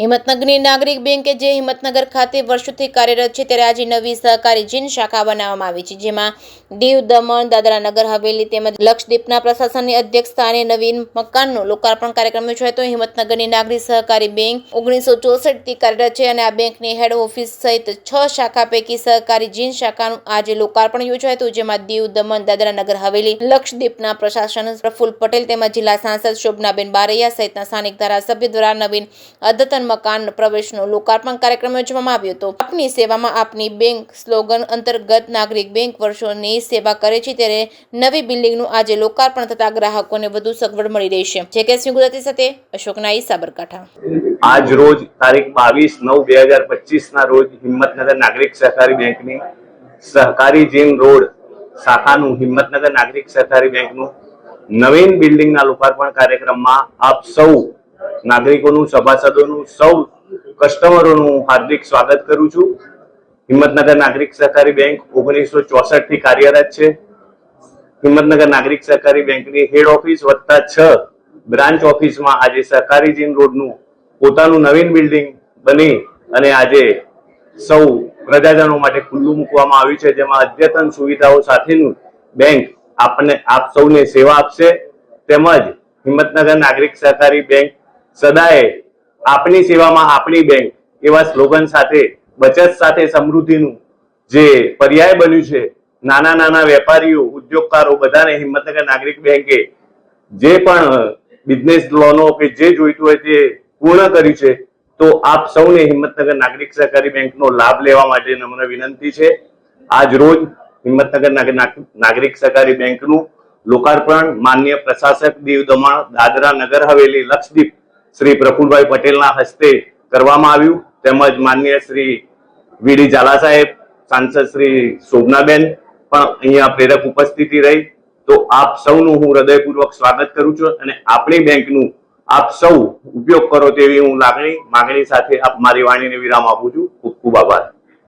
હિંમતનગરની નાગરિક બેંક કે જે હિંમતનગર ખાતે વર્ષોથી કાર્યરત છે ત્યારે આજે નવી સહકારી જીન શાખા બનાવવામાં આવી છે, જેમાં દીવ, દમણ, દાદરા નગર હવેલી તેમજ લક્ષદ્વીપના પ્રશાસનની અધ્યક્ષ સ્થાને નવીન મકાનનું લોકાર્પણ કાર્યક્રમ યોજાયો હતો। હિંમતનગરની નાગરિક સહકારી બેંક 1964 થી કાર્યરત છે અને આ બેંકની હેડ ઓફિસ સહિત 6 શાખા પૈકી સહકારી જીન શાખાનું આજે લોકાર્પણ યોજાયું હતું, જેમાં દીવ, દમણ, દાદરા નગર હવેલી, લક્ષદ્વીપના પ્રશાસન પ્રફુલ્લ પટેલ તેમજ જિલ્લા સાંસદ શોભનાબેન બારૈયા સહિતના સ્થાનિક ધારાસભ્ય દ્વારા નવીન અદ્યતન મકાન પ્રવેશનો લોકાર્પણ કાર્યક્રમ યોજવામાં આવ્યો હતો। આપની સેવામાં આપની બેંક સ્લોગન અંતર્ગત નાગરિક બેંક વર્ષોની સેવા કરે છે ત્યારે નવી બિલ્ડિંગનું આજે લોકાર્પણ થતા ગ્રાહકોને વધુ સગવડ મળી રહેશે। જેકેએસની ગુજરાતી સાથે અશોક નાઈ, સાબરકાંઠા। આજ રોજ તારીખ 22/9/2025 ના રોજ હિંમતનગર નાગરિક સહકારી બેંકની સહકારી જીન રોડ શાખાનું હિંમતનગર નાગરિક સહકારી બેંકનું નવીન બિલ્ડિંગના લોકાર્પણ કાર્યક્રમમાં આપ સૌ નાગરિકોનું, સભાસદોનું, સૌ કસ્ટમરોનું હાર્દિક સ્વાગત કરું છું। હિંમતનગર નાગરિક સહકારી બેંક 1964 થી કાર્યરત છે। હિંમતનગર નાગરિક સહકારી બેંકની હેડ ઓફિસ વત્તા 6 બ્રાન્ચ ઓફિસમાં આજે સહકારી જીન રોડનું પોતાનું નવીન બિલ્ડિંગ બની અને આજે સૌ પ્રજાજનો માટે ખુલ્લું મૂકવામાં આવ્યું છે, જેમાં અદ્યતન સુવિધાઓ સાથેનું બેંક આપ સૌને સેવા આપશે। તેમજ હિંમતનગર નાગરિક સહકારી બેંક સદાય આપની સેવામાં આપણી બેંક એવા સ્લોગન સાથે બચત સાથે સમૃદ્ધિનું જે પર્યાય બન્યું છે, નાના નાના વેપારીઓ, ઉદ્યોગકારો બધાને હિંમતનગર નાગરિક બેંકે જે પણ બિઝનેસ લોનો કે જે જોઈતું હોય તે પૂર્ણ કર્યું છે। તો આપ સૌને હિંમતનગર નાગરિક સહકારી બેંકનો લાભ લેવા માટે નમ્ર વિનંતી છે। આજ રોજ હિંમતનગર નાગરિક સહકારી બેંકનું લોકાર્પણ માનનીય પ્રશાસક દીવ, દમણ, દાદરા નગર હવેલી, લક્ષદ્વીપ શ્રી પ્રફુલભાઈ પટેલના હસ્તે કરવામાં આવ્યું। તેમજ માનનીય શ્રી વીડી ઝાલા સાહેબ, સાંસદ શ્રી શોભનાબેન પણ અહીંયા પ્રેરક ઉપસ્થિતિ રહી। તો આપ સૌનું હું હૃદયપૂર્વક સ્વાગત કરું છું અને આપણી બેંકનું આપ સૌ ઉપયોગ કરો તેવી હું માગણી સાથે મારી વાણીને વિરામ આપું છું। ખૂબ ખૂબ આભાર।